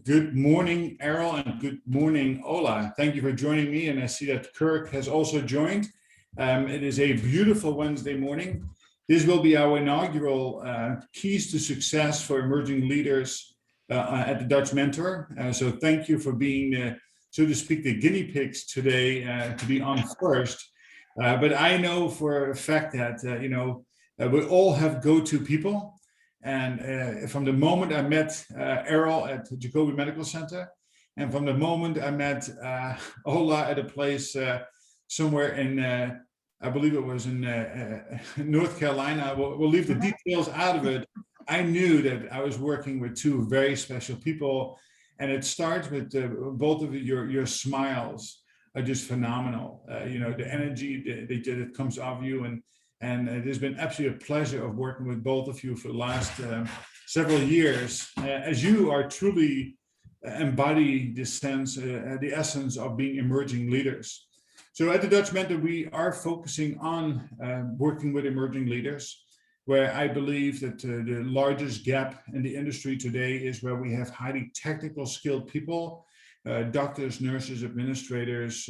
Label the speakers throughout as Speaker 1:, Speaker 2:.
Speaker 1: Good morning, Errol, and good morning, Ola. Thank you for joining me, and I see that Kirk has also joined. It is a beautiful Wednesday morning. This will be our inaugural Keys to Success for Emerging Leaders at the Dutch Mentor. So thank you for being, so to speak, the guinea pigs today to be on first. But I know for a fact that, we all have go-to people. And from the moment I met Errol at the Jacobi Medical Center, and from the moment I met Ola at a place somewhere in, I believe it was in North Carolina, we'll leave the details out of it. I knew that I was working with two very special people, and it starts with both of your smiles are just phenomenal. The energy that comes off you, and it has been absolutely a pleasure of working with both of you for the last several years, as you are truly embody the sense, the essence of being emerging leaders. So at the Dutch Mentor, we are focusing on working with emerging leaders, where I believe that the largest gap in the industry today is where we have highly technical skilled people, doctors, nurses, administrators,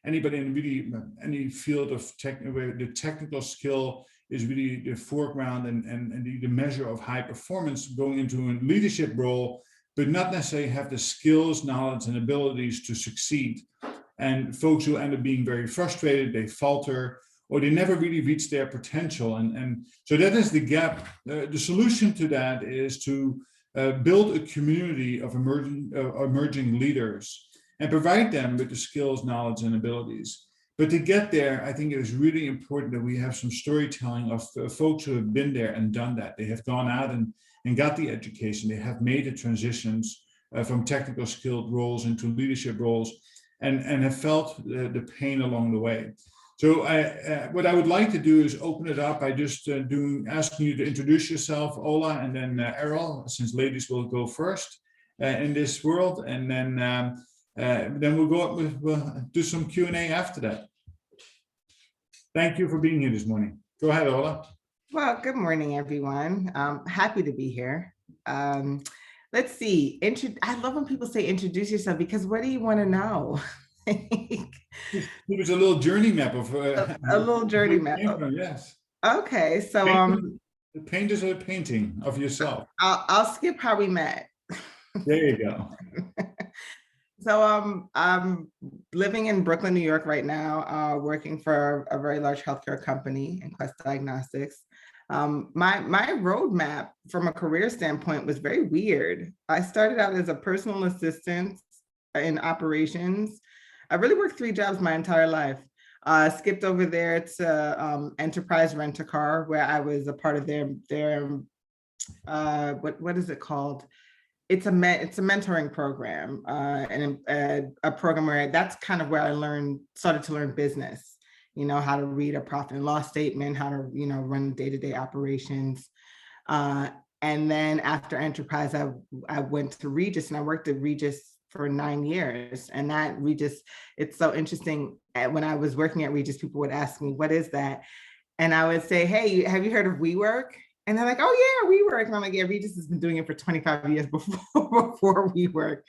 Speaker 1: anybody in really any field of tech where the technical skill is really the foreground and the measure of high performance, going into a leadership role, but not necessarily have the skills, knowledge, and abilities to succeed. And folks who end up being very frustrated, they falter, or they never really reach their potential. And so that is the gap. The solution to that is to build a community of emerging leaders and provide them with the skills, knowledge, and abilities. But to get there, I think it is really important that we have some storytelling of folks who have been there and done that. They have gone out and got the education. They have made the transitions from technical skilled roles into leadership roles, and have felt the pain along the way. So what I would like to do is open it up by just asking you to introduce yourself, Ola, and then Errol, since ladies will go first in this world, and then we'll do some Q&A after that. Thank you for being here this morning. Go ahead, Ola.
Speaker 2: Well, good morning, everyone. Happy to be here. Let's see. I love when people say introduce yourself, because what do you want to know?
Speaker 1: It was a little journey map of
Speaker 2: a little journey map.
Speaker 1: Yes.
Speaker 2: Okay, so
Speaker 1: paint us a painting of yourself.
Speaker 2: I'll skip how we met.
Speaker 1: There you go.
Speaker 2: So I'm living in Brooklyn, New York right now, working for a very large healthcare company in Quest Diagnostics. My roadmap from a career standpoint was very weird. I started out as a personal assistant in operations. I really worked 3 jobs my entire life. Skipped over there to Enterprise Rent-A-Car, where I was a part of their what is it called? It's a mentoring program, and a program where that's kind of where I started to learn business, how to read a profit and loss statement, how to, run day-to-day operations. And then after Enterprise, I went to Regis, and I worked at Regis for 9 years. And that Regis, it's so interesting. When I was working at Regis, people would ask me, what is that? And I would say, hey, have you heard of WeWork? And they're like, oh yeah, WeWork. And I'm like, yeah, Regis has been doing it for 25 years before WeWork.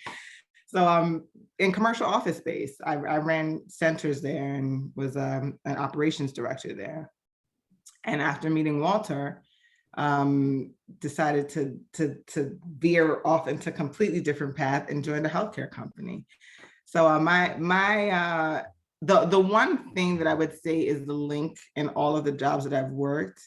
Speaker 2: So in commercial office space, I ran centers there and was an operations director there. And after meeting Walter, decided to veer off into a completely different path and joined a healthcare company. So the one thing that I would say is the link in all of the jobs that I've worked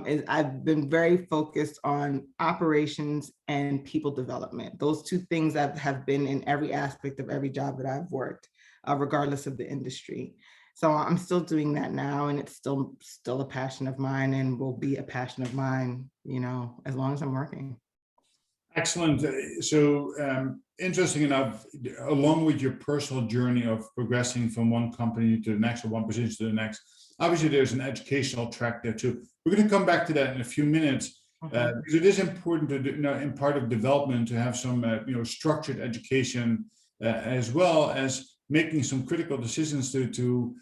Speaker 2: is I've been very focused on operations and people development. Those two things that have been in every aspect of every job that I've worked, regardless of the industry. So I'm still doing that now, and it's still a passion of mine, and will be a passion of mine, as long as I'm working.
Speaker 1: Excellent. So interesting enough, along with your personal journey of progressing from one company to the next, or one position to the next, obviously there's an educational track there too. We're going to come back to that in a few minutes, because it is important to, in part of development, to have some, structured education, as well as making some critical decisions to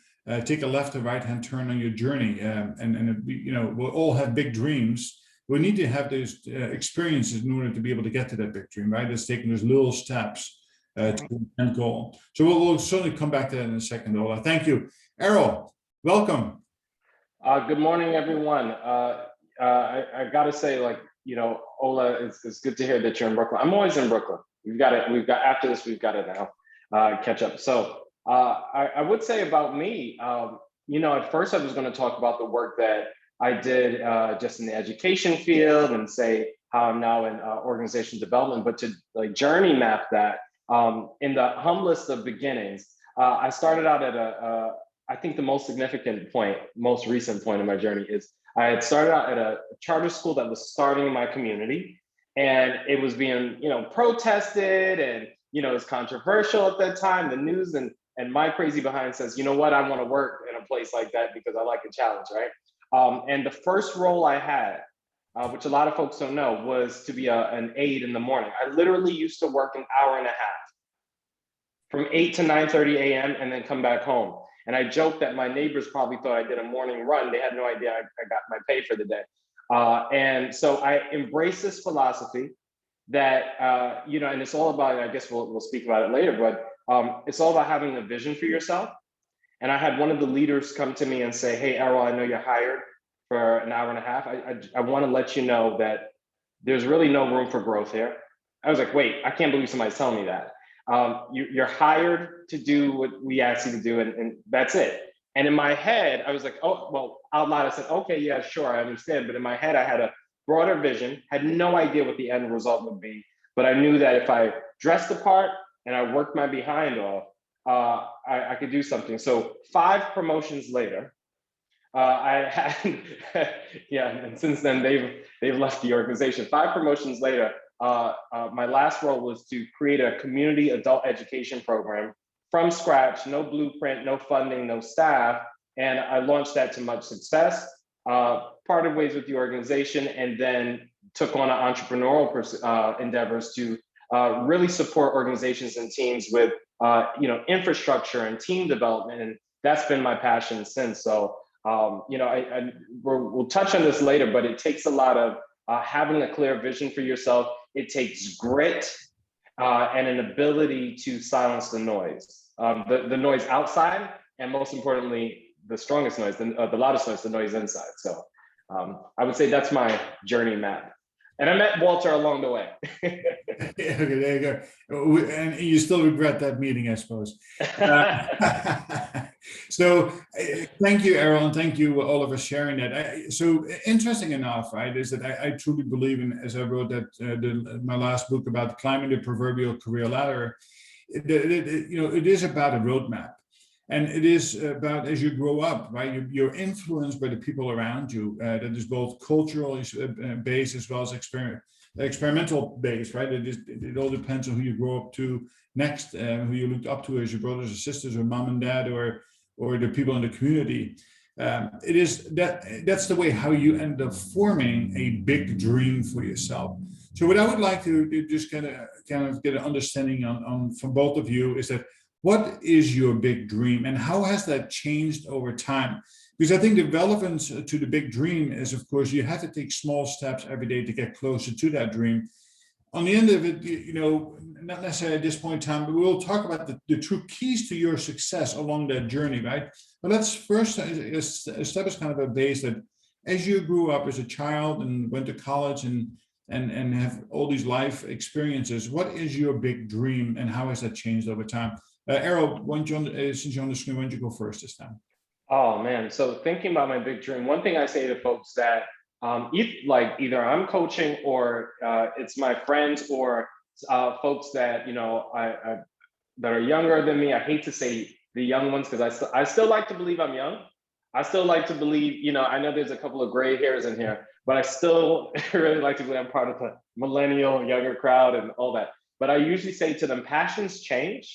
Speaker 1: take a left or right hand turn on your journey. And we'll all have big dreams. we need to have those experiences in order to be able to get to that big dream, right? It's taking those little steps to the end goal. So we'll certainly come back to that in a second, Ola. Thank you. Errol, welcome.
Speaker 3: Good morning, everyone. I got to say, like, you know, Ola, it's good to hear that you're in Brooklyn. I'm always in Brooklyn. After this, we've got to now catch up. So I would say about me, you know, at first I was going to talk about the work that I did just in the education field and say how I'm now in organization development, but to like journey map that in the humblest of beginnings, I started out at I think the most significant point, most recent point in my journey is I had started out at a charter school that was starting in my community, and it was being, you know, protested, and, you know, it was controversial at that time, the news, and my crazy behind says, you know what, I want to work in a place like that because I like a challenge, right? And the first role I had, which a lot of folks don't know, was to be an aide in the morning. I literally used to work an hour and a half from 8 to 9:30 a.m. and then come back home. And I joked that my neighbors probably thought I did a morning run. They had no idea I got my pay for the day. And so I embraced this philosophy that, you know, and it's all about, I guess we'll speak about it later, but it's all about having a vision for yourself. And I had one of the leaders come to me and say, hey, Errol, I know you're hired for an hour and a half. I want to let you know that there's really no room for growth here. I was like, wait, I can't believe somebody's telling me that. You're hired to do what we asked you to do, and that's it. And in my head, I was like, oh, well, out loud, I said, okay, yeah, sure, I understand. But in my head, I had a broader vision, had no idea what the end result would be. But I knew that if I dressed the part and I worked my behind off, I could do something. So 5 promotions later, I had, yeah, and since then they've left the organization. 5 promotions later, my last role was to create a community adult education program from scratch, no blueprint, no funding, no staff. And I launched that to much success, parted ways with the organization, and then took on entrepreneurial endeavors to really support organizations and teams with you know, infrastructure and team development. And that's been my passion since. So, you know, we'll touch on this later, but it takes a lot of having a clear vision for yourself. It takes grit and an ability to silence the noise, the noise outside, and most importantly, the strongest noise, the loudest noise, the noise inside. So I would say that's my journey map. And I met Walter along the way.
Speaker 1: Okay, there you go. And you still regret that meeting, I suppose. So thank you, Errol, and thank you, Ola, for sharing that. So interesting enough, right, is that I truly believe in, as I wrote that my last book about climbing the proverbial career ladder, you know, it is about a roadmap. And it is about, as you grow up, right, you're influenced by the people around you. That is both culturally based as well as experimental based, right? It all depends on who you grow up to next, who you looked up to as your brothers or sisters, or mom and dad, or the people in the community. It is that's the way how you end up forming a big dream for yourself. So what I would like to just kind of get an understanding on from both of you is that, what is your big dream, and how has that changed over time? Because I think the relevance to the big dream is, of course, you have to take small steps every day to get closer to that dream. On the end of it, you know, not necessarily at this point in time, but we'll talk about the true keys to your success along that journey, right? But let's first establish kind of a base that as you grew up as a child and went to college and have all these life experiences, what is your big dream, and how has that changed over time? Errol, since you're on the screen, why don't you go first this time?
Speaker 3: Oh man, so thinking about my big dream, one thing I say to folks that either I'm coaching or it's my friends or folks that, you know, that are younger than me. I hate to say the young ones because I still like to believe I'm young. I still like to believe, you know, I know there's a couple of gray hairs in here, but I still really like to believe I'm part of the millennial younger crowd and all that. But I usually say to them, passions change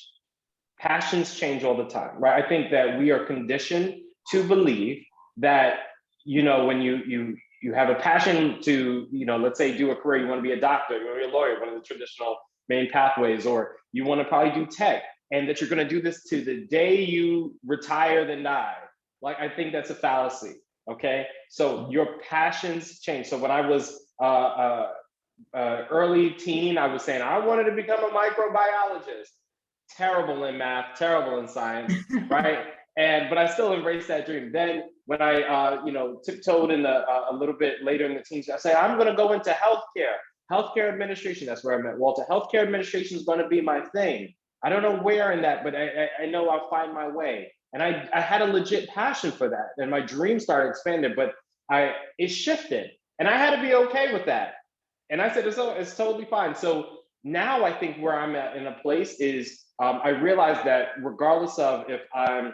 Speaker 3: all the time, right? I think that we are conditioned to believe that, you know, when you have a passion to, you know, let's say do a career, you want to be a doctor, you want to be a lawyer, one of the traditional main pathways, or you want to probably do tech, and that you're going to do this to the day you retire then die. Like, I think that's a fallacy. Okay, so your passions change. So when I was early teen, I was saying I wanted to become a microbiologist. Terrible in math, terrible in science, right? But I still embraced that dream. Then when I, tiptoed in a little bit later in the teens, I say I'm going to go into healthcare administration. That's where I met Walter. Healthcare administration is going to be my thing. I don't know where in that, but I know I'll find my way. And I had a legit passion for that, and my dream started expanding. But it shifted, and I had to be okay with that. And I said, it's totally fine. So now I think where I'm at in a place is I realize that regardless of if I'm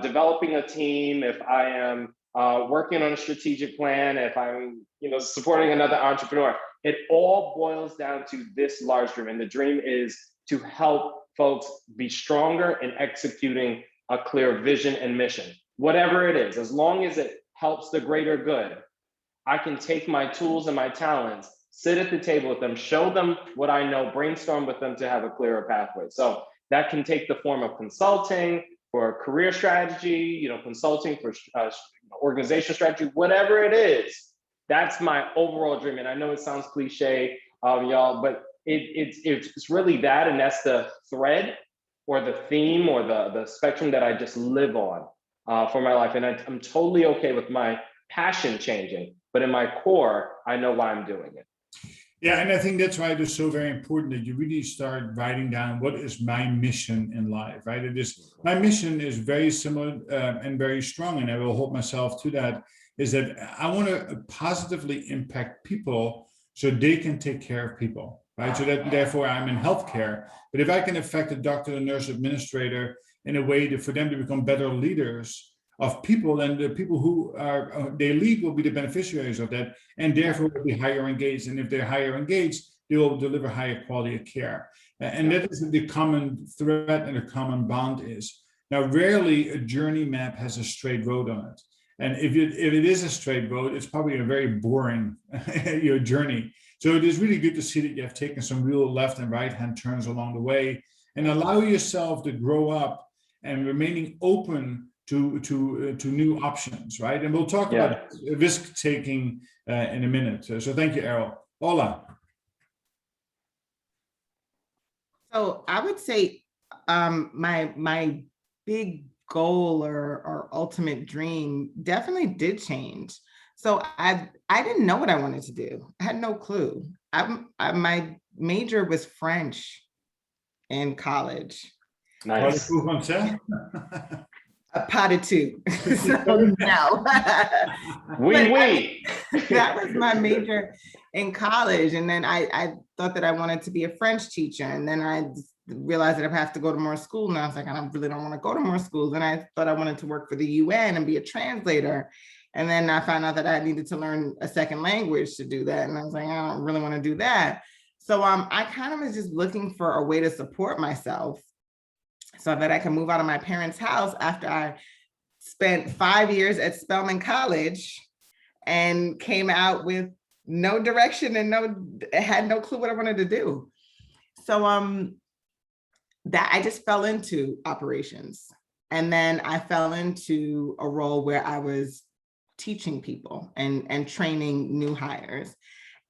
Speaker 3: developing a team, if I am working on a strategic plan, if I'm supporting another entrepreneur, it all boils down to this large dream. And the dream is to help folks be stronger in executing a clear vision and mission, whatever it is, as long as it helps the greater good. I can take my tools and my talents, sit at the table with them, show them what I know, brainstorm with them to have a clearer pathway. So that can take the form of consulting for career strategy, consulting for organization strategy, whatever it is. That's my overall dream. And I know it sounds cliche, y'all, but it's really that, and that's the thread or the theme or the spectrum that I just live on for my life. And I'm totally okay with my passion changing, but in my core, I know why I'm doing it.
Speaker 1: Yeah, and I think that's why it is so very important that you really start writing down what is my mission in life, right? My mission is very similar and very strong, and I will hold myself to that, is that I want to positively impact people so they can take care of people, right? So that therefore I'm in healthcare, but if I can affect a doctor, a nurse, administrator in a way that for them to become better leaders of people, then the people who they lead will be the beneficiaries of that, and therefore will be higher engaged. And if they're higher engaged, they will deliver higher quality of care. And that is the common thread and the common bond is. Now, rarely a journey map has a straight road on it. And if it is a straight road, it's probably a very boring journey. So it is really good to see that you have taken some real left and right hand turns along the way, and allow yourself to grow up and remaining open to new options, right? And we'll talk about risk taking in a minute. So thank you, Errol. Ola.
Speaker 2: So I would say my big goal or ultimate dream definitely did change. So I didn't know what I wanted to do. I had no clue. My major was French in college.
Speaker 3: Nice.
Speaker 2: Pas de tout. So no.
Speaker 3: Oui.
Speaker 2: That was my major in college. And then I thought that I wanted to be a French teacher. And then I realized that I have to go to more school. And I was like, I really don't want to go to more schools. And I thought I wanted to work for the UN and be a translator. And then I found out that I needed to learn a second language to do that. And I was like, I don't really want to do that. So I kind of was just looking for a way to support myself so that I can move out of my parents' house after I spent 5 years at Spelman College and came out with no direction and had no clue what I wanted to do. So that I just fell into operations. And then I fell into a role where I was teaching people and training new hires.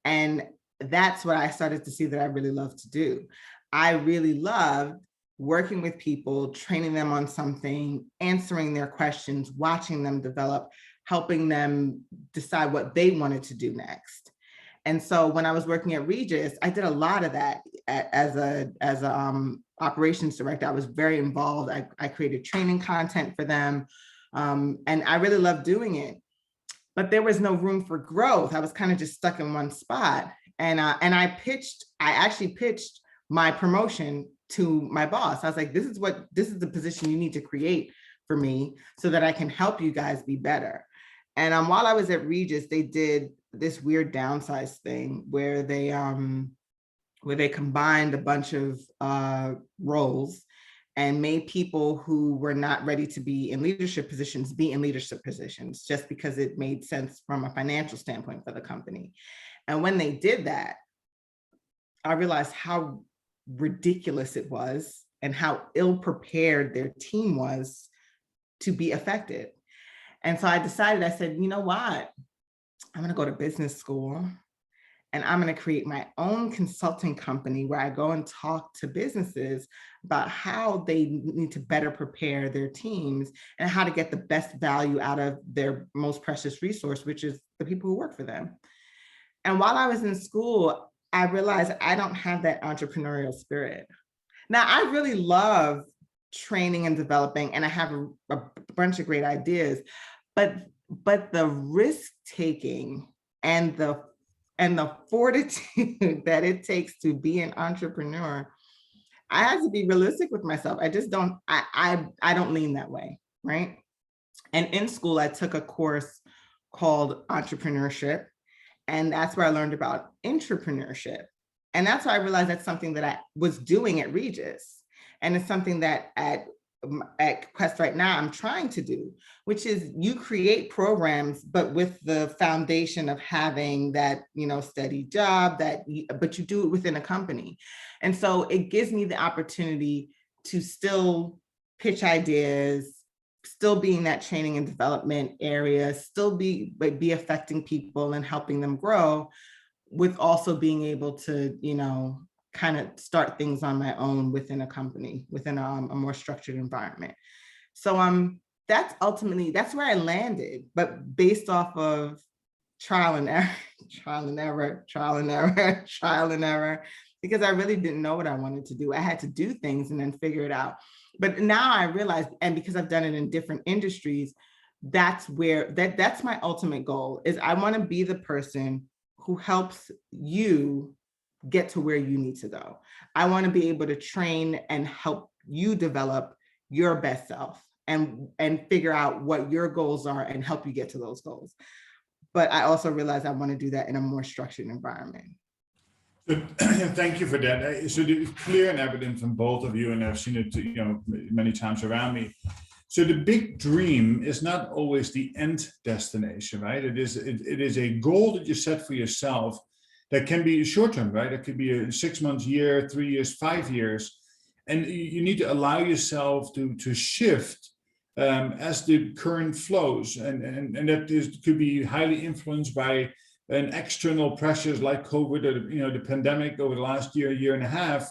Speaker 2: And that's what I started to see that I really love to do. I really loved working with people, training them on something, answering their questions, watching them develop, helping them decide what they wanted to do next. And so when I was working at Regis, I did a lot of that as a operations director. I was very involved. I created training content for them. And I really loved doing it. But there was no room for growth. I was kind of just stuck in one spot. And I actually pitched my promotion to my boss. I was like, this is the position you need to create for me so that I can help you guys be better. And while I was at Regis, they did this weird downsize thing where they combined a bunch of roles and made people who were not ready to be in leadership positions be in leadership positions just because it made sense from a financial standpoint for the company. And when they did that, I realized how ridiculous it was and how ill-prepared their team was to be affected. And so I decided, I said, you know what? I'm going to go to business school and I'm going to create my own consulting company where I go and talk to businesses about how they need to better prepare their teams and how to get the best value out of their most precious resource, which is the people who work for them. And while I was in school, I realized I don't have that entrepreneurial spirit. Now, I really love training and developing, and I have a bunch of great ideas, but the risk taking and the fortitude that it takes to be an entrepreneur, I have to be realistic with myself. I just don't, I don't lean that way, right? And in school, I took a course called entrepreneurship, and that's where I learned about entrepreneurship. And that's why I realized that's something that I was doing at Regis. And it's something that at Quest right now I'm trying to do, which is you create programs, but with the foundation of having that, steady job but you do it within a company. And so it gives me the opportunity to still pitch ideas, still be in that training and development area, still be affecting people and helping them grow, with also being able to, kind of start things on my own within a company, within a more structured environment. So that's where I landed, but based off of trial and error, because I really didn't know what I wanted to do. I had to do things and then figure it out. But now I realize, and because I've done it in different industries, that's my ultimate goal is I want to be the person who helps you get to where you need to go. I want to be able to train and help you develop your best self and figure out what your goals are and help you get to those goals. But I also realize I want to do that in a more structured environment.
Speaker 1: So, thank you for that. So it's clear and evident from both of you, and I've seen it, many times around me. So the big dream is not always the end destination, right? It is a goal that you set for yourself that can be short-term, right? It could be a 6 months, year, 3 years, 5 years. And you need to allow yourself to shift as the current flows. And that could be highly influenced by an external pressures like COVID or, the pandemic over the last year and a half,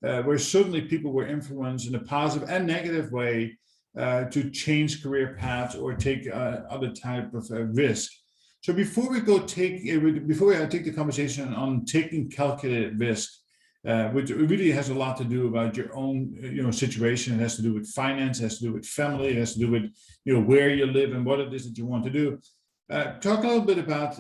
Speaker 1: where certainly people were influenced in a positive and negative way to change career paths or take other type of risk. So before we take the conversation on taking calculated risk, which really has a lot to do about your own, situation. It has to do with finance, it has to do with family, it has to do with, where you live and what it is that you want to do. Talk a little bit about,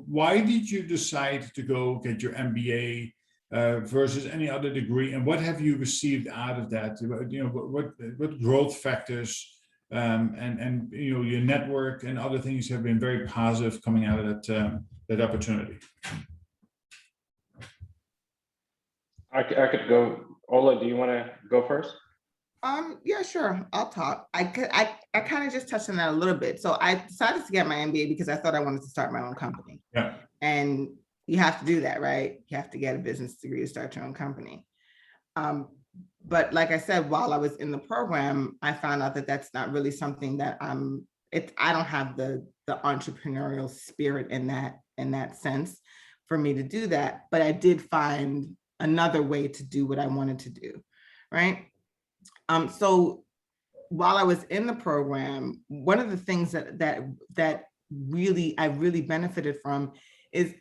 Speaker 1: why did you decide to go get your MBA versus any other degree, and what have you received out of that? What growth factors and your network and other things have been very positive coming out of that opportunity?
Speaker 3: I could go. Ola, do you want to go first?
Speaker 2: Yeah, sure. I'll talk. I kind of just touched on that a little bit. So I decided to get my MBA because I thought I wanted to start my own company.
Speaker 1: Yeah.
Speaker 2: And you have to do that, right? You have to get a business degree to start your own company. But like I said, while I was in the program, I found out that that's not really something that I don't have the entrepreneurial spirit in that sense for me to do that. But I did find another way to do what I wanted to do, right? So while I was in the program, one of the things that really I really benefited from is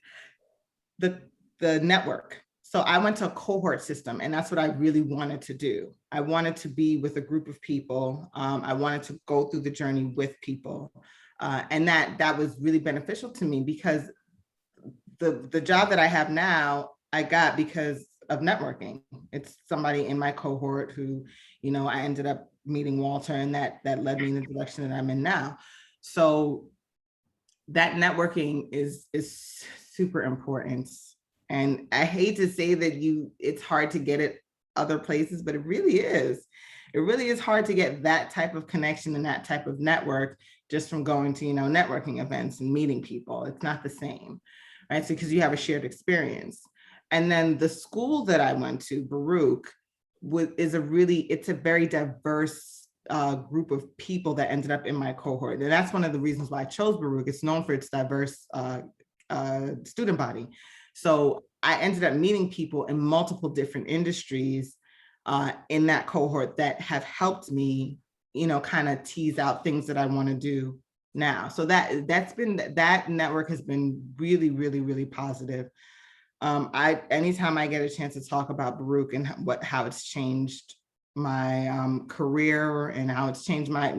Speaker 2: the network. So I went to a cohort system, and that's what I really wanted to do. I wanted to be with a group of people. I wanted to go through the journey with people, and that was really beneficial to me because the job that I have now, I got because of networking. It's somebody in my cohort who, I ended up meeting Walter, and that led me in the direction that I'm in now. So that networking is super important. And I hate to say that it's hard to get it other places, but it really is. It really is hard to get that type of connection and that type of network just from going to, networking events and meeting people. It's not the same, right? So because you have a shared experience. And then the school that I went to, Baruch, it's a very diverse group of people that ended up in my cohort. And that's one of the reasons why I chose Baruch. It's known for its diverse student body. So I ended up meeting people in multiple different industries in that cohort that have helped me, kind of tease out things that I want to do now. So that network has been really, really, really positive. Anytime I get a chance to talk about Baruch and how it's changed my career and how it's changed my,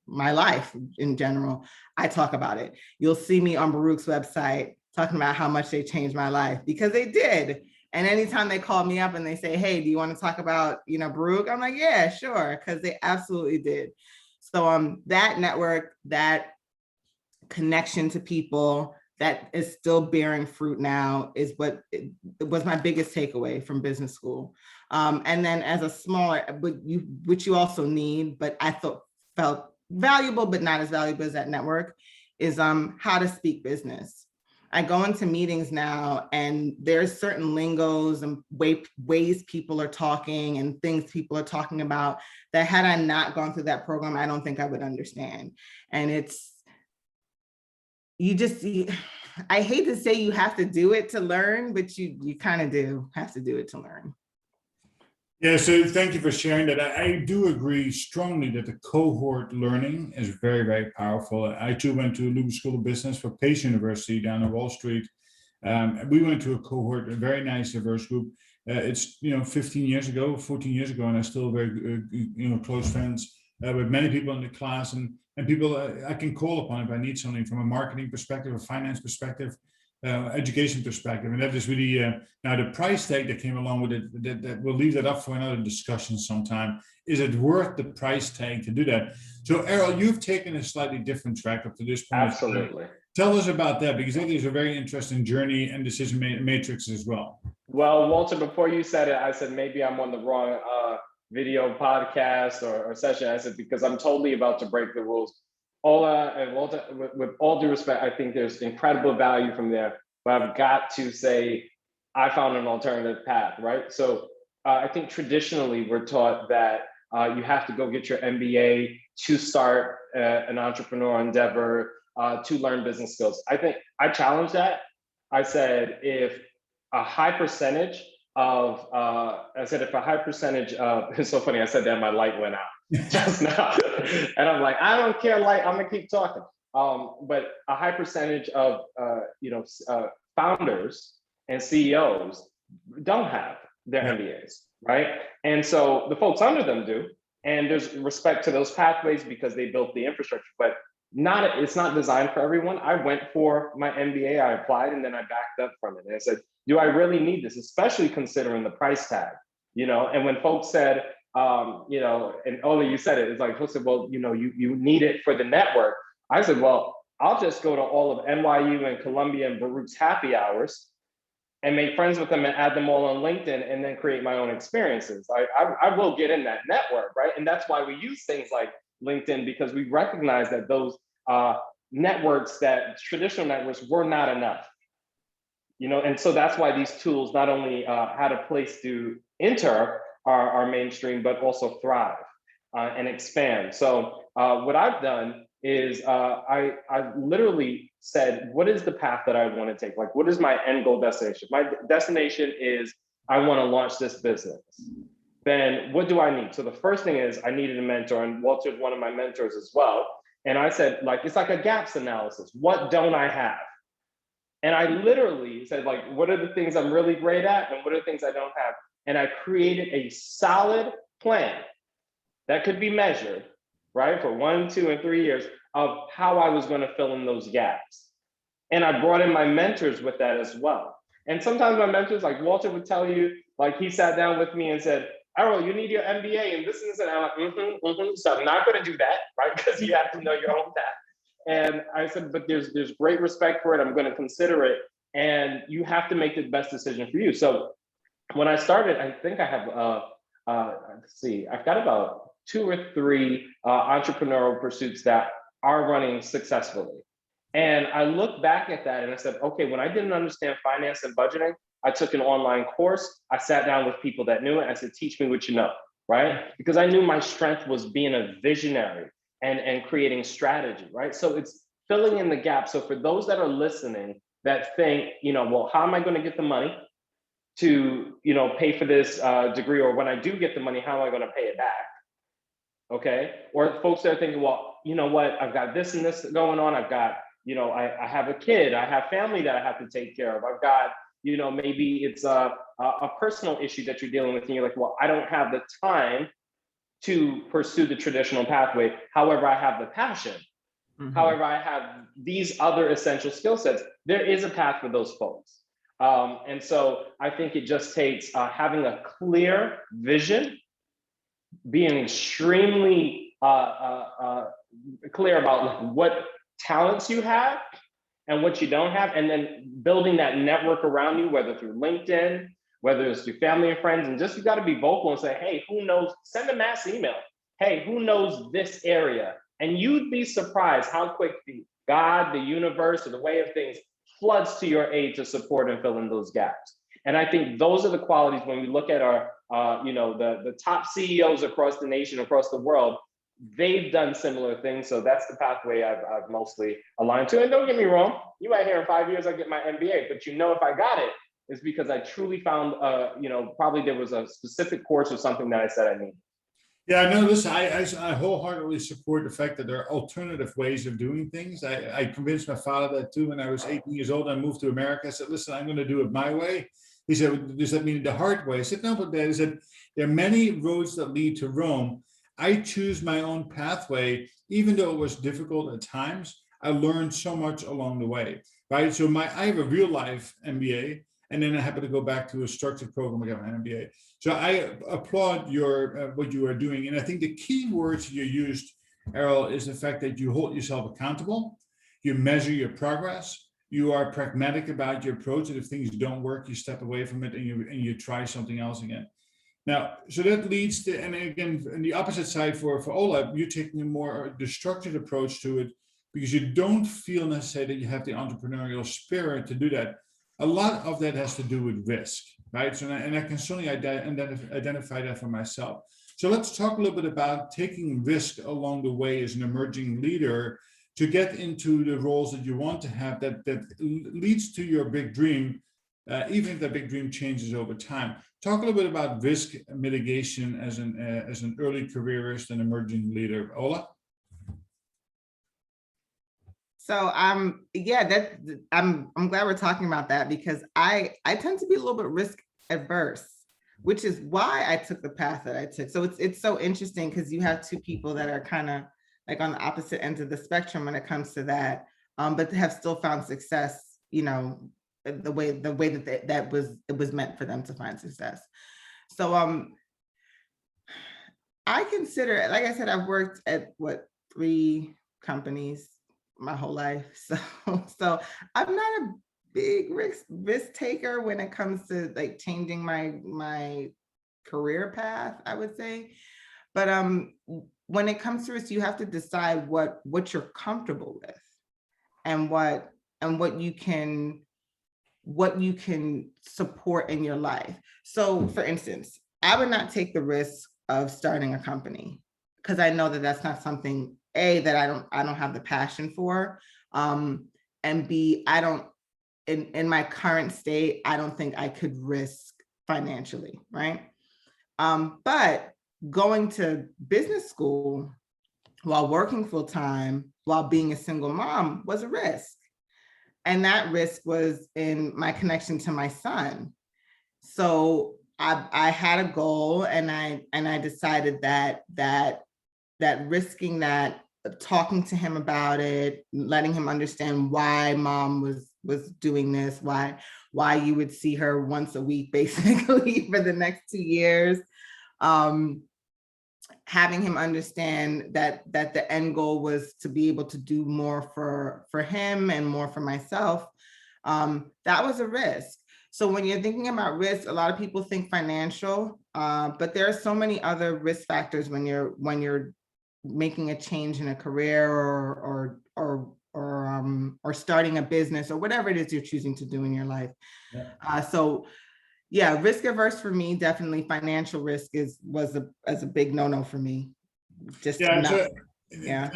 Speaker 2: my life in general, I talk about it. You'll see me on Baruch's website talking about how much they changed my life, because they did. And anytime they call me up and they say, hey, do you want to talk about, Baruch? I'm like, yeah, sure, because they absolutely did. So that network, that connection to people, that is still bearing fruit now, is what it was my biggest takeaway from business school. And then as a smaller, which you also need, but I felt valuable, but not as valuable as that network, is how to speak business. I go into meetings now and there's certain lingos and ways people are talking and things people are talking about that had I not gone through that program, I don't think I would understand. And I hate to say you have to do it to learn, but you kind of do have to do it to learn.
Speaker 1: Yeah, so thank you for sharing that. I do agree strongly that the cohort learning is very, very powerful. I too went to a Lubbock School of Business for Pace University down on Wall Street. We went to a cohort, a very nice, diverse group. It's 15 years ago, 14 years ago, and I'm still very close friends with many people in the class and people I can call upon if I need something from a marketing perspective, a finance perspective, education perspective. And that is really now the price tag that came along with it, that we'll leave that up for another discussion sometime. Is it worth the price tag to do that? So Errol, you've taken a slightly different track up to this point.
Speaker 3: Absolutely.
Speaker 1: Tell us about that, because I think it's a very interesting journey and decision matrix as well.
Speaker 3: Well, Walter, before you said it, I said maybe I'm on the wrong video podcast or session. I said, because I'm totally about to break the rules. Ola and Walter, with all due respect, I think there's incredible value from there, but I've got to say, I found an alternative path, right? So I think traditionally we're taught that you have to go get your MBA to start an entrepreneurial endeavor, to learn business skills. I think I challenged that. I said, if a high percentage of, it's so funny, I said that my light went out just now. And I'm like, I don't care, light, I'm gonna keep talking. But a high percentage of founders and CEOs don't have their MBAs, right? And so the folks under them do, and there's respect to those pathways because they built the infrastructure, but it's not designed for everyone. I went for my MBA, I applied, and then I backed up from it. And I said, do I really need this? Especially considering the price tag, and when folks said, and Ola, you said it, it's like, folks said, well, you need it for the network. I said, well, I'll just go to all of NYU and Columbia and Baruch's happy hours and make friends with them and add them all on LinkedIn and then create my own experiences. I will get in that network, right? And that's why we use things like LinkedIn, because we recognize that those networks, that traditional networks, were not enough. And so that's why these tools not only had a place to enter our mainstream, but also thrive and expand. So what I've done is I literally said, what is the path that I want to take? Like, what is my end goal destination? My destination is I want to launch this business. Then what do I need? So the first thing is I needed a mentor, and Walter's one of my mentors as well. And I said, it's like a gaps analysis. What don't I have? And I literally said, what are the things I'm really great at and what are the things I don't have? And I created a solid plan that could be measured, right, for 1, 2, and 3 years of how I was going to fill in those gaps. And I brought in my mentors with that as well. And sometimes my mentors, like Walter would tell you, he sat down with me and said, Errol, you need your MBA and this and this. And I'm like, So I'm not going to do that, right? Because you have to know your own path. And I said, but there's great respect for it. I'm going to consider it. And you have to make the best decision for you. So when I started, I think I have, I've got about 2 or 3 entrepreneurial pursuits that are running successfully. And I look back at that and I said, okay, when I didn't understand finance and budgeting, I took an online course. I sat down with people that knew it. I said, teach me what you know, right? Because I knew my strength was being a visionary and creating strategy, right? So it's filling in the gap. So for those that are listening, that think, well, how am I going to get the money to, pay for this degree? Or when I do get the money, how am I going to pay it back? Okay. Or folks that are thinking, well, you know what, I've got this and this going on. I've got, I have a kid, I have family that I have to take care of. I've got, maybe it's a personal issue that you're dealing with, and you're like, well, I don't have the time to pursue the traditional pathway. However, I have the passion. Mm-hmm. However, I have these other essential skill sets. There is a path for those folks. And so I think it just takes having a clear vision, being extremely clear about what talents you have and what you don't have, and then building that network around you, whether through LinkedIn, whether it's through family and friends, and just you got to be vocal and say, hey, who knows? Send a mass email. Hey, who knows this area? And you'd be surprised how quick God, the universe, or the way of things floods to your aid to support and fill in those gaps. And I think those are the qualities when we look at our, the top CEOs across the nation, across the world, they've done similar things. So that's the pathway I've mostly aligned to. And don't get me wrong, you might hear in 5 years I get my MBA, but if I got it, it's because I truly found, probably there was a specific course or something that I said I needed.
Speaker 1: Yeah, no, listen, I wholeheartedly support the fact that there are alternative ways of doing things. I convinced my father that too when I was 18 years old. I moved to America. I said, listen, I'm going to do it my way. He said, does that mean the hard way? I said, no, but Dad, said, there are many roads that lead to Rome. I choose my own pathway, even though it was difficult at times. I learned so much along the way, right? So I have a real life MBA, and then I happen to go back to a structured program. I got my MBA. So I applaud your what you are doing. And I think the key words you used, Errol, is the fact that you hold yourself accountable, you measure your progress, you are pragmatic about your approach, and if things don't work, you step away from it and you try something else again. Now, so that leads to, and again, on the opposite side for Ola, you're taking a more structured approach to it because you don't feel necessarily that you have the entrepreneurial spirit to do that. A lot of that has to do with risk, right? So, and I can certainly identify that for myself. So let's talk a little bit about taking risk along the way as an emerging leader to get into the roles that you want to have that leads to your big dream, even if that big dream changes over time. Talk a little bit about risk mitigation as an early careerist and emerging leader. Ola?
Speaker 2: So I'm glad we're talking about that because I tend to be a little bit risk adverse, which is why I took the path that I took. So it's so interesting because you have two people that are kind of like on the opposite ends of the spectrum when it comes to that, but have still found success, the way that it was meant for them to find success. So I consider, like I said, I've worked at 3 companies my whole life. So I'm not a big risk taker when it comes to like changing my career path, I would say. But when it comes to risk, you have to decide what you're comfortable with and what you can support in your life. So for instance, I would not take the risk of starting a company because I know that that's not something that I don't have the passion for, and B, I don't in my current state, I don't think I could risk financially, right? But going to business school while working full time, while being a single mom was a risk. And that risk was in my connection to my son. So I had a goal and I decided that risking that, talking to him about it, letting him understand why mom was doing this, why you would see her once a week, basically for the next 2 years. Having him understand that the end goal was to be able to do more for him and more for myself. That was a risk. So when you're thinking about risk, a lot of people think financial, but there are so many other risk factors when you're making a change in a career or starting a business or whatever it is you're choosing to do in your life. Yeah. Risk averse for me, definitely financial risk was a big no-no for me. Yeah.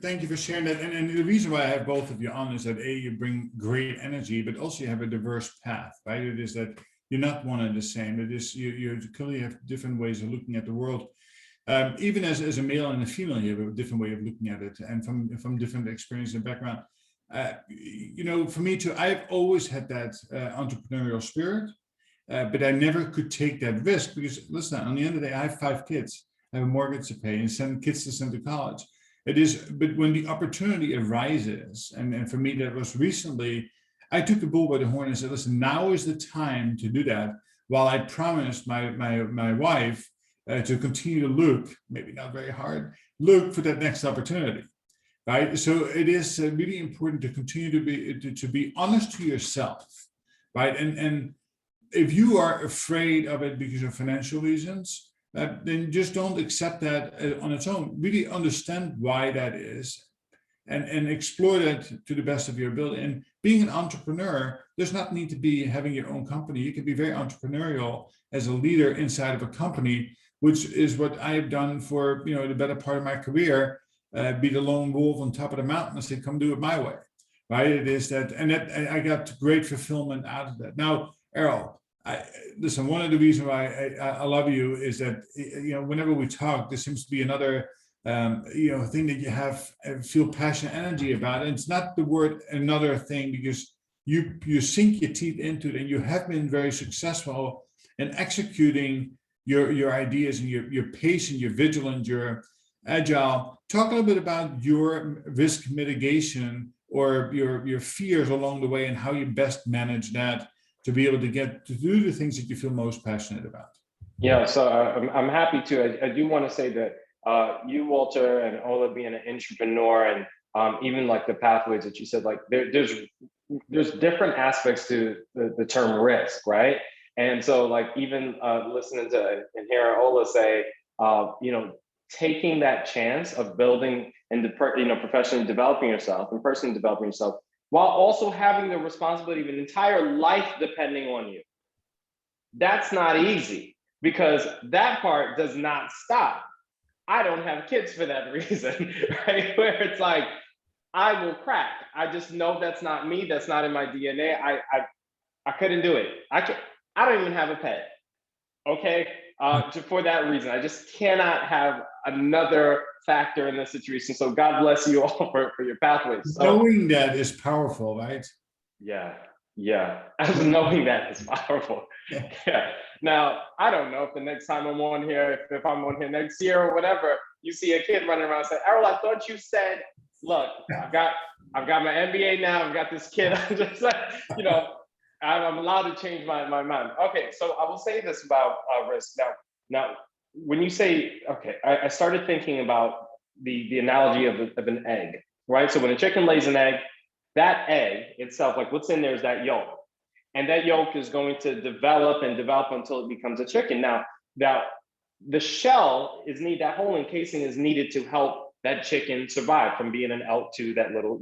Speaker 1: Thank you for sharing that. And the reason why I have both of you on is that you bring great energy, but also you have a diverse path, right? It is that you're not one and the same. It is you clearly have different ways of looking at the world. Even as a male and a female, you have a different way of looking at it, and from different experience and background. For me too, I've always had that entrepreneurial spirit, but I never could take that risk because, listen, on the end of the day, I have 5 kids. I have a mortgage to pay and send kids to send to college. But when the opportunity arises, and for me that was recently, I took the bull by the horn and said, listen, now is the time to do that. While I promised my wife to continue to look, maybe not very hard, look for that next opportunity, right? So it is really important to continue to be honest to yourself, right? And if you are afraid of it because of financial reasons, then just don't accept that on its own. Really understand why that is and explore that to the best of your ability. And being an entrepreneur does not need to be having your own company. You can be very entrepreneurial as a leader inside of a company, which is what I have done for the better part of my career. Be the lone wolf on top of the mountain and say, come do it my way, right? It is that, and that I got great fulfillment out of that. Now, Errol, listen, one of the reasons why I love you is that, whenever we talk, there seems to be another, thing that you have, feel passion, energy about. And it's not the word another thing, because you sink your teeth into it, and you have been very successful in executing your ideas, and you're patient, you're vigilant, you're agile. Talk a little bit about your risk mitigation or your fears along the way, and how you best manage that to be able to get to do the things that you feel most passionate about.
Speaker 3: Yeah, so I'm happy to. I do want to say that you, Walter, and Ola being an entrepreneur, and even like the pathways that you said, like there's different aspects to the term risk, right? And so like even listening to and hearing Ola say, taking that chance of building and professionally developing yourself and personally developing yourself, while also having the responsibility of an entire life depending on you. That's not easy, because that part does not stop. I don't have kids for that reason, right? Where it's like, I will crack. I just know that's not me. That's not in my DNA. I couldn't do it. I don't even have a pet. Okay, for that reason, I just cannot have another factor in this situation. So God bless you all for your pathways. So,
Speaker 1: knowing that is powerful, right?
Speaker 3: Yeah. Knowing that is powerful. Yeah. Now, I don't know if the next time I'm on here, if I'm on here next year or whatever, you see a kid running around and say, Errol, I thought you said, look, I've got my MBA now, I've got this kid. I'm just like, I'm allowed to change my mind. Okay, so I will say this about risk. Now, when you say, okay, I started thinking about the analogy of an egg, right? So when a chicken lays an egg, that egg itself, like what's in there is that yolk. And that yolk is going to develop until it becomes a chicken. Now the shell that whole encasing is needed to help that chicken survive from being an elk to that little,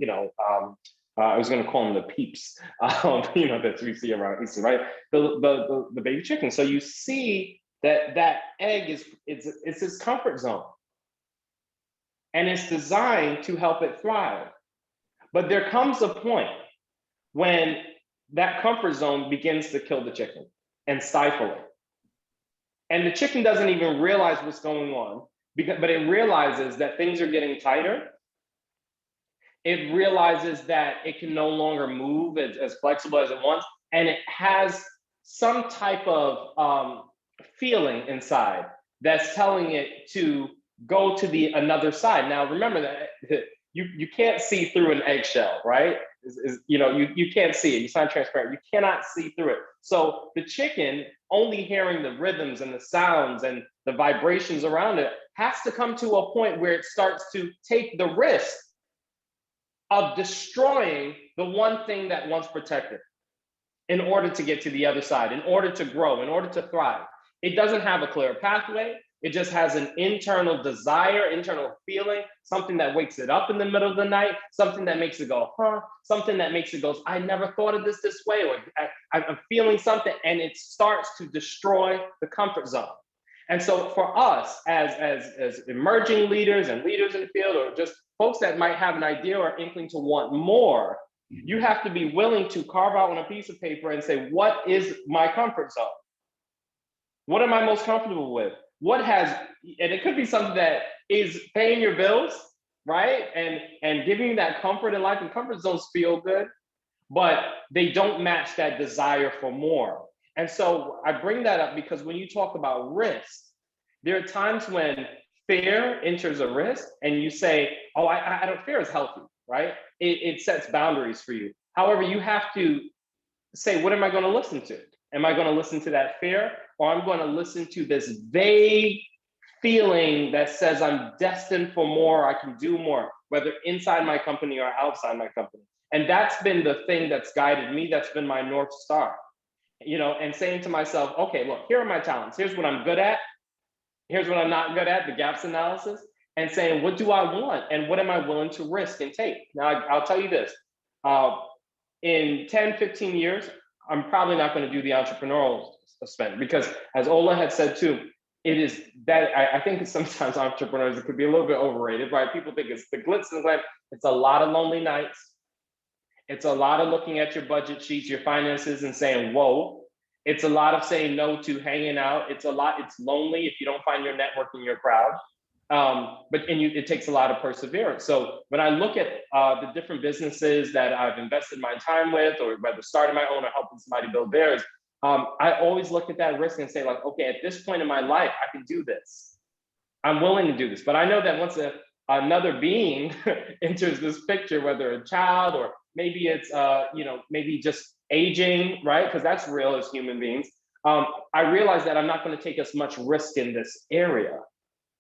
Speaker 3: I was going to call them the peeps, that we see around Easter, right? The baby chicken. So you see that egg it's its comfort zone, and it's designed to help it thrive. But there comes a point when that comfort zone begins to kill the chicken and stifle it, and the chicken doesn't even realize what's going on, but it realizes that things are getting tighter. It realizes that it can no longer move as flexible as it wants, and it has some type of feeling inside that's telling it to go to another side. Now, remember that you can't see through an eggshell, right? You can't see it. It's not transparent. You cannot see through it. So the chicken, only hearing the rhythms and the sounds and the vibrations around it, has to come to a point where it starts to take the risk of destroying the one thing that once protected in order to get to the other side, in order to grow, in order to thrive. It doesn't have a clear pathway. It just has an internal desire, internal feeling, something that wakes it up in the middle of the night, something that makes it go, huh? Something that makes it go, I never thought of this way, or I'm feeling something, and it starts to destroy the comfort zone. And so for us as emerging leaders and leaders in the field, or just folks that might have an idea or inkling to want more, you have to be willing to carve out on a piece of paper and say, what is my comfort zone? What am I most comfortable with? What has, and it could be something that is paying your bills, right? And giving you that comfort in life. And comfort zones feel good, but they don't match that desire for more. And so I bring that up because when you talk about risk, there are times when fear enters a risk and you say, oh, I don't, fear is healthy, right? It sets boundaries for you. However, you have to say, what am I going to listen to? Am I going to listen to that fear, or I'm going to listen to this vague feeling that says I'm destined for more, I can do more, whether inside my company or outside my company? And that's been the thing that's guided me. That's been my North Star, and saying to myself, okay, look, here are my talents. Here's what I'm good at. Here's what I'm not good at, the gaps analysis, and saying, what do I want? And what am I willing to risk and take? Now, I'll tell you this, in 10, 15 years, I'm probably not going to do the entrepreneurial spend, because as Ola had said too, it is that I think sometimes entrepreneurs, it could be a little bit overrated, right? People think it's the glitz and glam. It's a lot of lonely nights. It's a lot of looking at your budget sheets, your finances, and saying, whoa. It's a lot of saying no to hanging out. It's lonely if you don't find your network in your crowd. It takes a lot of perseverance. So when I look at the different businesses that I've invested my time with, or whether starting my own or helping somebody build theirs, I always look at that risk and say, like, okay, at this point in my life, I can do this. I'm willing to do this. But I know that once another being enters this picture, whether a child or maybe it's maybe just aging, right? Because that's real as human beings. I realize that I'm not going to take as much risk in this area.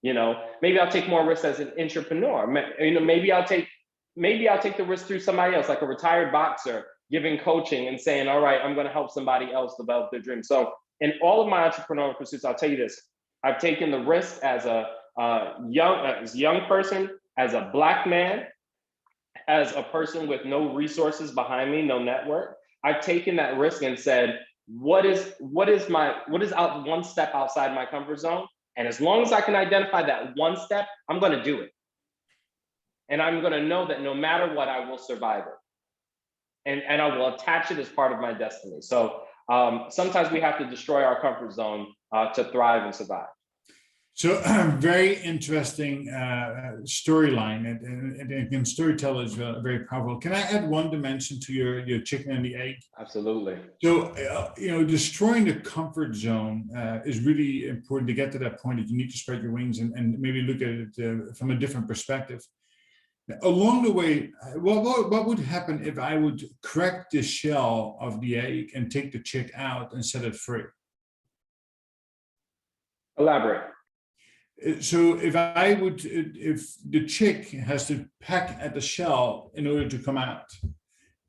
Speaker 3: Maybe I'll take more risk as an entrepreneur. Maybe I'll take the risk through somebody else, like a retired boxer, giving coaching and saying, all right, I'm going to help somebody else develop their dream. So in all of my entrepreneurial pursuits, I'll tell you this, I've taken the risk as a young person, as a Black man, as a person with no resources behind me, no network. I've taken that risk and said, what is out one step outside my comfort zone? And as long as I can identify that one step, I'm going to do it. And I'm going to know that no matter what, I will survive it. And I will attach it as part of my destiny. So sometimes we have to destroy our comfort zone to thrive and survive.
Speaker 1: So very interesting storyline, and storyteller is very powerful. Can I add one dimension to your chicken and the egg?
Speaker 3: Absolutely.
Speaker 1: So destroying the comfort zone is really important to get to that point that you need to spread your wings and maybe look at it from a different perspective. Along the way, what would happen if I would crack the shell of the egg and take the chick out and set it free?
Speaker 3: Elaborate.
Speaker 1: So if the chick has to peck at the shell in order to come out,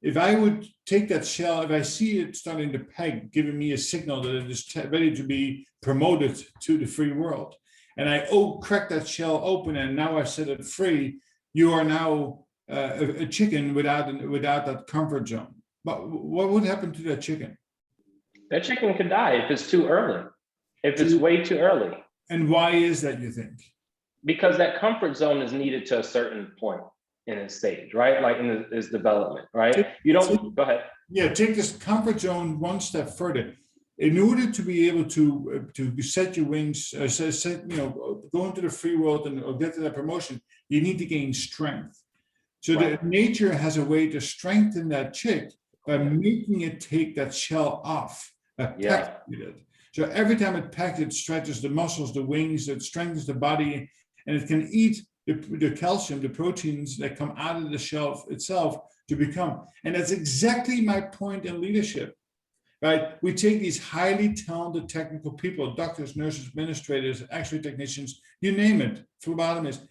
Speaker 1: if I would take that shell, if I see it starting to peck, giving me a signal that it is ready to be promoted to the free world, and I crack that shell open and now I've set it free, you are now a chicken without that comfort zone. But what would happen to that chicken?
Speaker 3: That chicken could die if it's too early, if it's way too early.
Speaker 1: And why is that, you think?
Speaker 3: Because that comfort zone is needed to a certain point in its stage, right? Like in its development, right? Go ahead.
Speaker 1: Yeah, take this comfort zone one step further. In order to be able to set your wings, go into the free world or get to that promotion, you need to gain strength. So right. Nature has a way to strengthen that chick by making it take that shell off, So every time it pecks, it stretches the muscles, the wings, it strengthens the body, and it can eat the calcium, the proteins that come out of the shell itself to become. And that's exactly my point in leadership, right? We take these highly talented technical people, doctors, nurses, administrators, X-ray technicians, you name it, phlebotomists,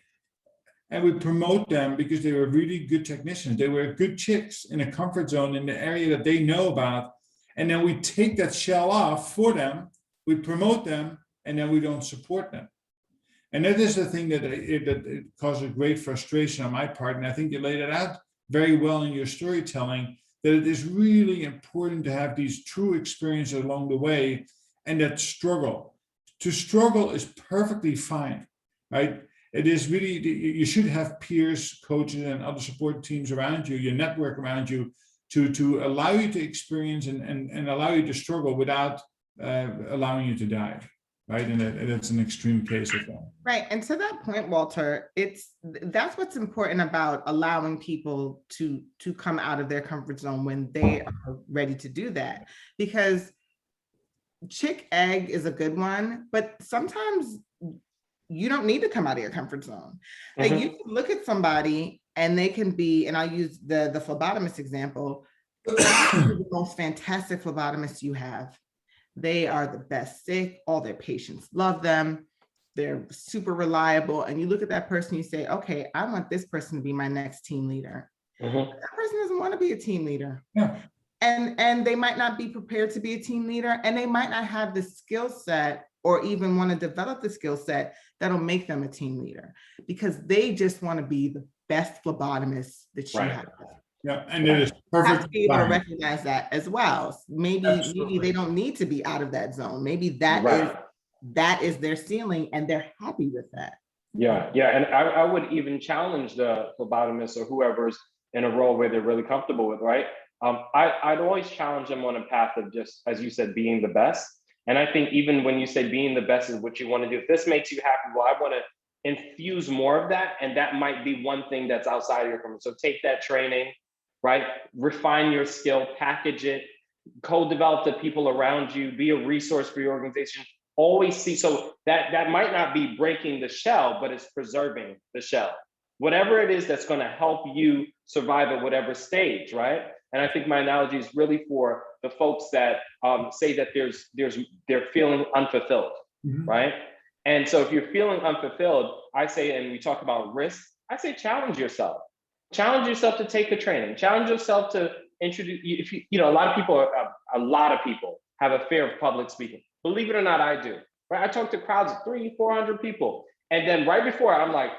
Speaker 1: and we promote them because they were really good technicians. They were good chicks in a comfort zone in the area that they know about. And then we take that shell off for them, we promote them, and then we don't support them. And that is the thing that it causes great frustration on my part. And I think you laid it out very well in your storytelling, that it is really important to have these true experiences along the way and that struggle to struggle is perfectly fine, right? It is really, you should have peers, coaches, and other support teams around you, your network around you, to allow you to experience and allow you to struggle without allowing you to dive, right? And that's an extreme case of that.
Speaker 2: Right. And to that point, Walter, that's what's important about allowing people to come out of their comfort zone when they are ready to do that. Because chick egg is a good one, but sometimes you don't need to come out of your comfort zone. Like you can look at somebody and they can be, and I'll use the phlebotomist example, the most fantastic phlebotomist you have. They are the best sick, all their patients love them. They're super reliable. And you look at that person, you say, okay, I want this person to be my next team leader. That person doesn't want to be a team leader.
Speaker 1: Yeah.
Speaker 2: And they might not be prepared to be a team leader, and they might not have the skill set or even want to develop the skill set that'll make them a team leader, because they just want to be the best pheblostomist that you have.
Speaker 1: Yeah, and it is perfect.
Speaker 2: Have to be able to recognize that as well. Maybe they don't need to be out of that zone. Maybe that is their ceiling, and they're happy with that.
Speaker 3: Yeah, and I would even challenge the phlebotomist or whoever's in a role where they're really comfortable with, right? I'd always challenge them on a path of just, as you said, being the best. And I think even when you say being the best is what you want to do, if this makes you happy, well, I want to infuse more of that. And that might be one thing that's outside of your comfort. So take that training, right? Refine your skill, package it, co-develop the people around you, be a resource for your organization. Always see, so that might not be breaking the shell, but it's preserving the shell. Whatever it is that's going to help you survive at whatever stage, right? And I think my analogy is really for the folks that say that they're feeling unfulfilled, right? And so if you're feeling unfulfilled, I say, and we talk about risk, I say challenge yourself. Challenge yourself to take the training. Challenge yourself to introduce, a lot of people have a fear of public speaking. Believe it or not, I do. Right? I talk to crowds of 300-400 people. And then right before, I'm like,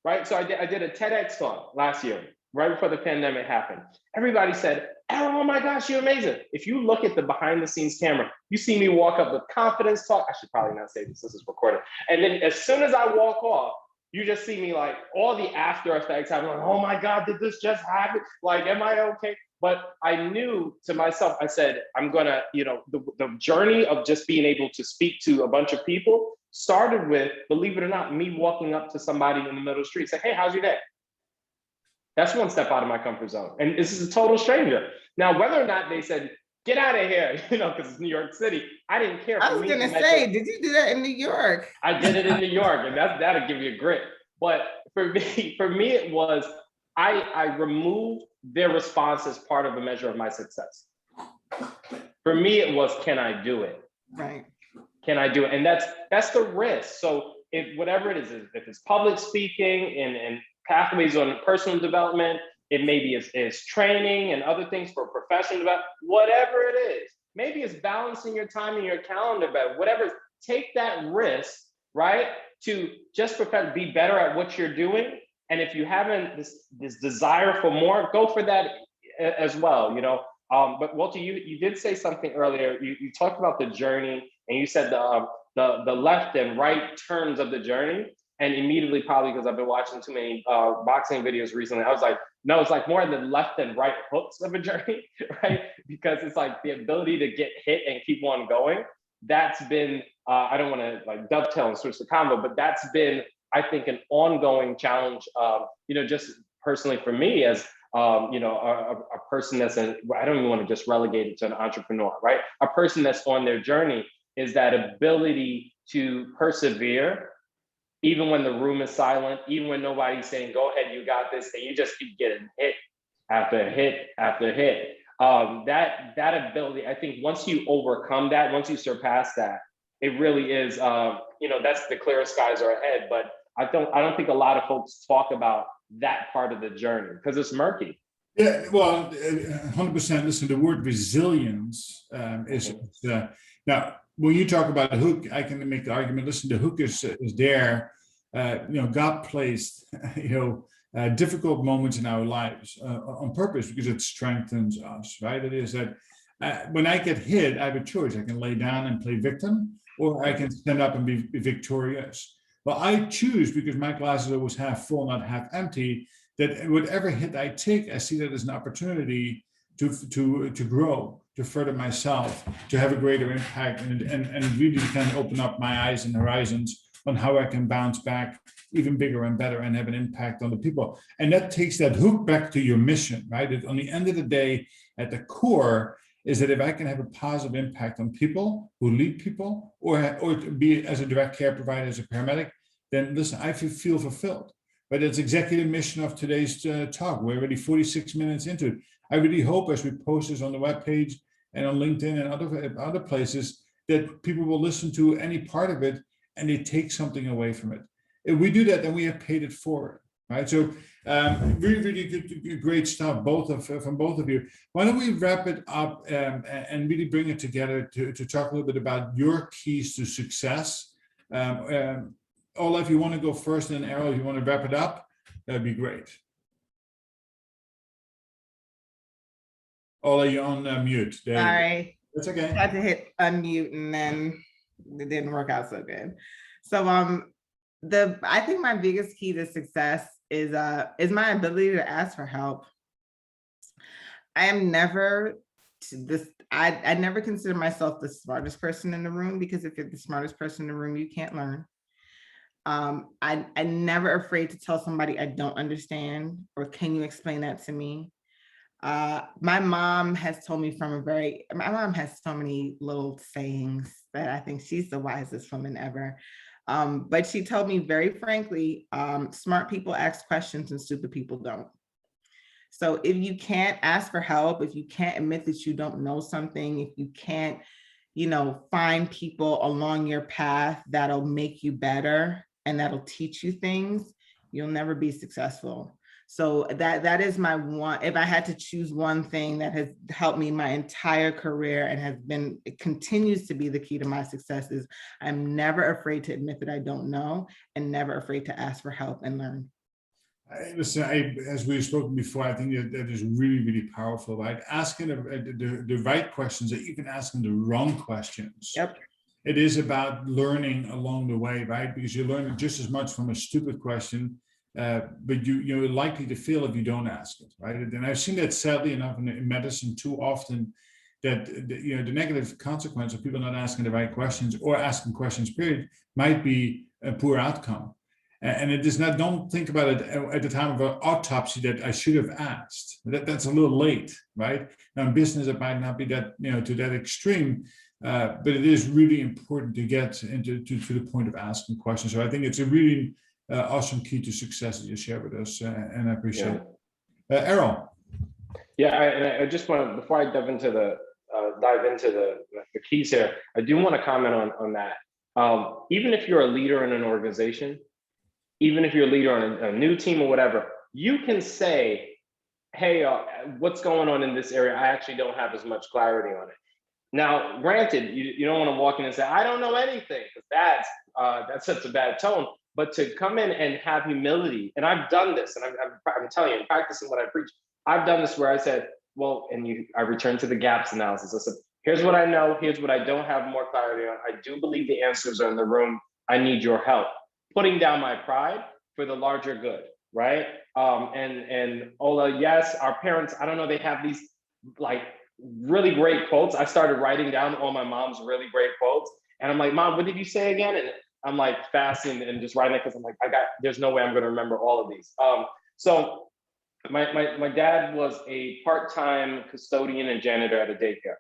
Speaker 3: right? So I did a TEDx talk last year, right before the pandemic happened. Everybody said, Errol, oh my gosh, you're amazing. If you look at the behind the scenes camera, you see me walk up with confidence talk. I should probably not say this is recorded. And then as soon as I walk off, you just see me like all the after effects. I'm like, oh my God, did this just happen? Like, am I okay? But I knew to myself, I said, I'm gonna, the journey of just being able to speak to a bunch of people started with, believe it or not, me walking up to somebody in the middle of the street, say, hey, how's your day? That's one step out of my comfort zone. And this is a total stranger. Now, whether or not they said, get out of here, because it's New York City, I didn't care.
Speaker 2: I was gonna say, did you do that in New York?
Speaker 3: I did it in New York, and that'll give you a grit. But for me, it was, I removed their response as part of a measure of my success. For me, it was, can I do it?
Speaker 2: Right.
Speaker 3: Can I do it? And that's the risk. So if whatever it is, if it's public speaking and pathways on personal development, it maybe is training and other things for professional development, whatever it is. Maybe it's balancing your time and your calendar better, whatever. Take that risk, right? To just be better at what you're doing. And if you haven't this desire for more, go for that as well, But Walter, you did say something earlier. You talked about the journey, and you said the left and right turns of the journey. And immediately, probably because I've been watching too many boxing videos recently, I was like, no, it's like more the left and right hooks of a journey, right? Because it's like the ability to get hit and keep on going. That's been, I don't want to like dovetail and switch the convo, but that's been, I think, an ongoing challenge, just personally for me as, a person that's I don't even want to just relegate it to an entrepreneur, right? A person that's on their journey is that ability to persevere, even when the room is silent, even when nobody's saying, go ahead, you got this, and you just keep getting hit after hit after hit. That ability, I think once you overcome that, once you surpass that, it really is, that's the clearest skies are ahead. But I don't think a lot of folks talk about that part of the journey because it's murky.
Speaker 1: Yeah, well, 100%. Listen, the word resilience is now. When you talk about the hook, I can make the argument. Listen, the hook is there. God placed difficult moments in our lives on purpose because it strengthens us, right? It is that when I get hit, I have a choice. I can lay down and play victim, or I can stand up and be victorious. Well, I choose, because my glass is always half full, not half empty, that whatever hit I take, I see that as an opportunity to grow, to further myself, to have a greater impact, and really kind of open up my eyes and horizons on how I can bounce back even bigger and better and have an impact on the people. And that takes that hook back to your mission, right? That on the end of the day, at the core, is that if I can have a positive impact on people who lead people, or to be as a direct care provider, as a paramedic, then listen, I feel fulfilled. But that's exactly the mission of today's talk. We're already 46 minutes into it. I really hope, as we post this on the webpage and on LinkedIn and other places, that people will listen to any part of it and they take something away from it. If we do that, then we have paid it forward, right? So really good, great stuff, from both of you. Why don't we wrap it up and really bring it together to talk a little bit about your keys to success. Ola, if you want to go first, and Errol, if you want to wrap it up, that'd be great. Ola, you're on mute.
Speaker 2: Sorry.
Speaker 1: That's okay.
Speaker 2: I had to hit unmute and then it didn't work out so good. So I think my biggest key to success is my ability to ask for help. I am never I never consider myself the smartest person in the room, because if you're the smartest person in the room, you can't learn. I'm never afraid to tell somebody I don't understand, or can you explain that to me? My mom has told me my mom has so many little sayings that I think she's the wisest woman ever. But she told me very frankly, smart people ask questions and stupid people don't. So if you can't ask for help, if you can't admit that you don't know something, if you can't, find people along your path that'll make you better and that'll teach you things, you'll never be successful. So that is my one. If I had to choose one thing that has helped me my entire career and it continues to be the key to my success, is I'm never afraid to admit that I don't know, and never afraid to ask for help and learn.
Speaker 1: Listen, as we've spoken before, I think that is really, really powerful, right? Asking the right questions, or even asking the wrong questions.
Speaker 2: Yep.
Speaker 1: It is about learning along the way, right? Because you learn just as much from a stupid question, but you're likely to fail if you don't ask it, right? And I've seen that sadly enough in medicine too often, that the negative consequence of people not asking the right questions, or asking questions period, might be a poor outcome. And it is not, don't think about it at the time of an autopsy that I should have asked. That's a little late, right? Now in business, it might not be that, to that extreme, but it is really important to get into to the point of asking questions. So I think it's a really awesome key to success that you share with us, and I appreciate it. Errol.
Speaker 3: Yeah, I just want to, before I dive into the keys here, I do want to comment on that. Even if you're a leader in an organization, even if you're a leader on a new team or whatever, you can say, hey, what's going on in this area? I actually don't have as much clarity on it. Now, granted, you don't want to walk in and say, I don't know anything, because that sets a bad tone. But to come in and have humility, and I've done this, and I'm telling you, I'm practicing what I preach. I've done this where I said, well, I returned to the gaps analysis. I said, here's what I know, here's what I don't have more clarity on. I do believe the answers are in the room. I need your help. Putting down my pride for the larger good, right? And Ola, yes, our parents, I don't know, they have these like really great quotes. I started writing down all my mom's really great quotes. And I'm like, Mom, what did you say again? And I'm like fasting and just writing it, because I'm like, there's no way I'm gonna remember all of these. So my dad was a part-time custodian and janitor at a daycare.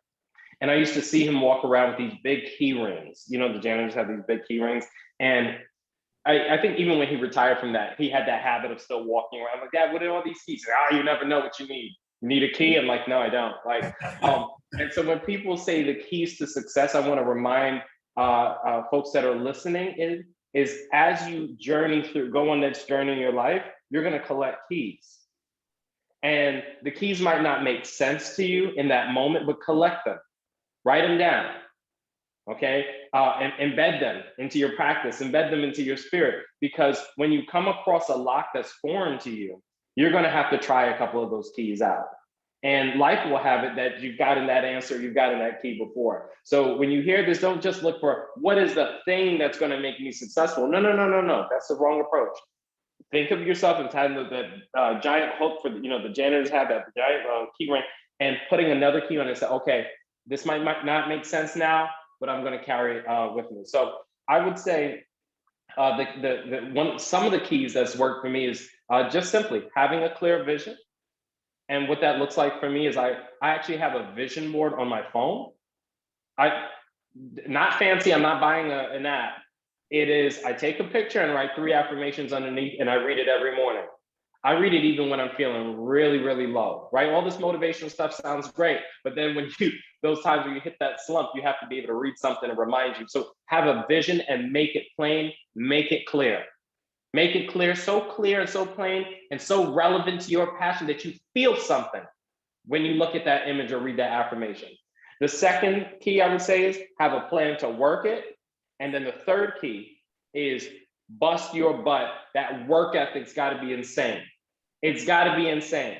Speaker 3: And I used to see him walk around with these big key rings. The janitors have these big key rings. And I think even when he retired from that, he had that habit of still walking around. I'm like, Dad, what are all these keys? You never know what you need. You need a key? I'm like, no, I don't. And so when people say the keys to success, I want to remind folks that are listening is as you go on this journey in your life, you're going to collect keys. And the keys might not make sense to you in that moment, but collect them, write them down. Okay, and embed them into your practice, embed them into your spirit, because when you come across a lock that's foreign to you, you're going to have to try a couple of those keys out. And life will have it that you've gotten that answer, you've gotten that key before. So when you hear this, don't just look for what is the thing that's going to make me successful. No, no, no, no, no. That's the wrong approach. Think of yourself as having the giant hook for, the janitors have that giant key ring, and putting another key on it and say, okay, this might not make sense now, but I'm going to carry it with me. So I would say some of the keys that's worked for me is just simply having a clear vision. And what that looks like for me is I actually have a vision board on my phone. Not fancy, I'm not buying an app. It is, I take a picture and write 3 affirmations underneath, and I read it every morning. I read it even when I'm feeling really, really low, right? All this motivational stuff sounds great, but then when those times where you hit that slump, you have to be able to read something and remind you. So have a vision and make it plain, make it clear. Make it clear and so plain and so relevant to your passion that you feel something when you look at that image or read that affirmation. The second key I would say is have a plan to work it. And then the third key is bust your butt. That work ethic's got to be insane. It's got to be insane.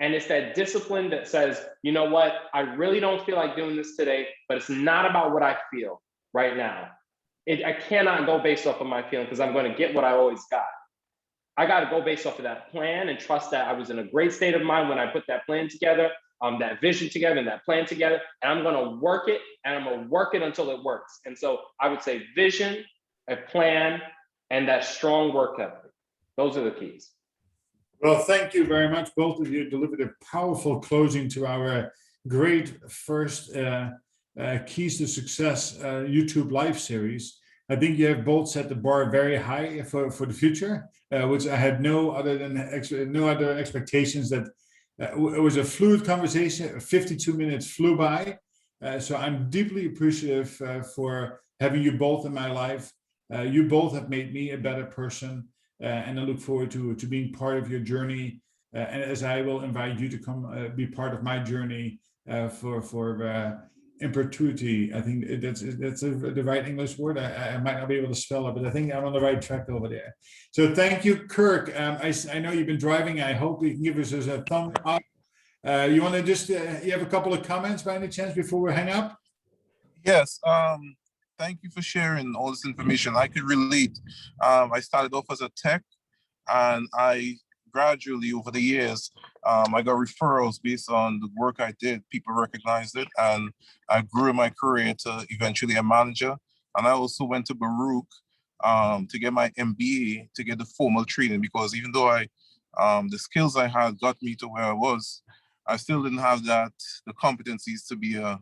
Speaker 3: And it's that discipline that says, you know what, I really don't feel like doing this today, but it's not about what I feel right now. I cannot go based off of my feeling because I'm going to get what I always got. I got to go based off of that plan and trust that I was in a great state of mind when I put that plan together, that vision together and that plan together, and I'm going to work it, and I'm going to work it until it works. And so I would say vision, a plan, and that strong work ethic. Those are the keys.
Speaker 1: Well, thank you very much. Both of you delivered a powerful closing to our great first Keys to Success YouTube live series. I think you have both set the bar very high for the future, which I had no other expectations. That it was a fluid conversation. 52 minutes flew by, so I'm deeply appreciative for having you both in my life. You both have made me a better person, and I look forward to being part of your journey. And as I will invite you to come be part of my journey for in perpetuity. I think that's the right English word. I might not be able to spell it, but I think I'm on the right track over there. So thank you, Kirk. I know you've been driving. I hope you can give us a thumb up. You want to just, you have a couple of comments by any chance before we hang up?
Speaker 4: Yes. Thank you for sharing all this information. I could relate. I started off as a tech, and I gradually over the years, I got referrals based on the work I did. People recognized it, and I grew in my career to eventually a manager. And I also went to Baruch to get my MBA, to get the formal training, because even though the skills I had got me to where I was, I still didn't have the competencies to be a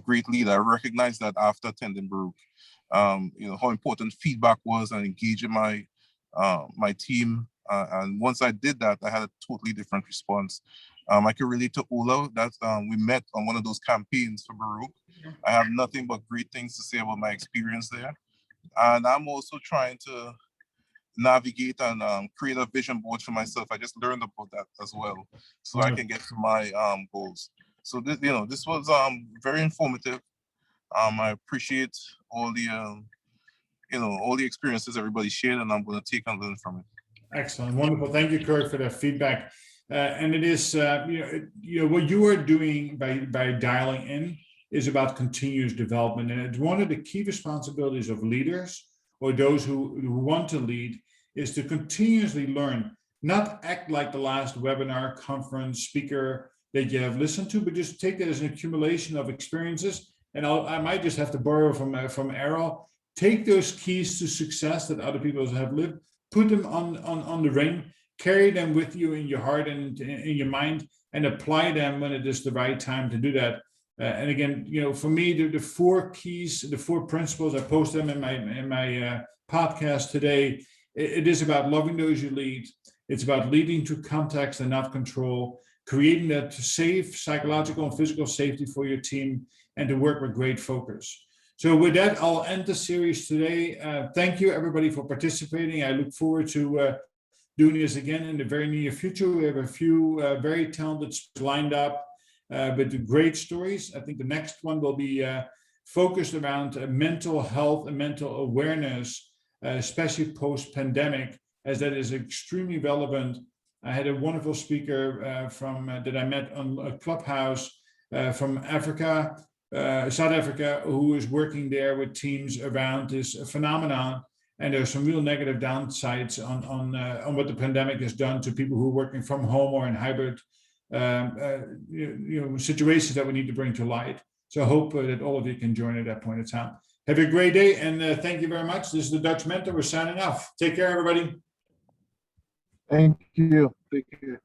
Speaker 4: great leader. I recognized that after attending Baruch, how important feedback was and engaging my team. And once I did that, I had a totally different response. I can relate to Ola that we met on one of those campaigns for Baruch. I have nothing but great things to say about my experience there. And I'm also trying to navigate and create a vision board for myself. I just learned about that as well, so I can get to my goals. So this was very informative. I appreciate all the all the experiences everybody shared, and I'm going to take and learn from it.
Speaker 1: Excellent, wonderful. Thank you, Kirk, for that feedback. And it is, what you are doing by dialing in is about continuous development, and it's one of the key responsibilities of leaders or those who want to lead is to continuously learn, not act like the last webinar, conference, speaker that you have listened to, but just take that as an accumulation of experiences. And I might just have to borrow from Errol. Take those keys to success that other people have lived, put them on the ring, carry them with you in your heart and in your mind, and apply them when it is the right time to do that. And again, for me, the 4 keys, the 4 principles, I post them in my podcast today. It is about loving those you lead. It's about leading to context and not control, creating that safe psychological and physical safety for your team, and to work with great focus. So with that, I'll end the series today. Thank you, everybody, for participating. I look forward to doing this again in the very near future. We have a few very talented lined up, but great stories. I think the next one will be focused around mental health and mental awareness, especially post-pandemic, as that is extremely relevant I had a wonderful speaker from that I met on a Clubhouse from Africa, South Africa, who is working there with teams around this phenomenon. And there's some real negative downsides on what the pandemic has done to people who are working from home or in hybrid situations that we need to bring to light. So I hope that all of you can join at that point in time. Have a great day, and thank you very much. This is the Dutch Mentor. We're signing off. Take care, everybody.
Speaker 4: Thank you. Take care.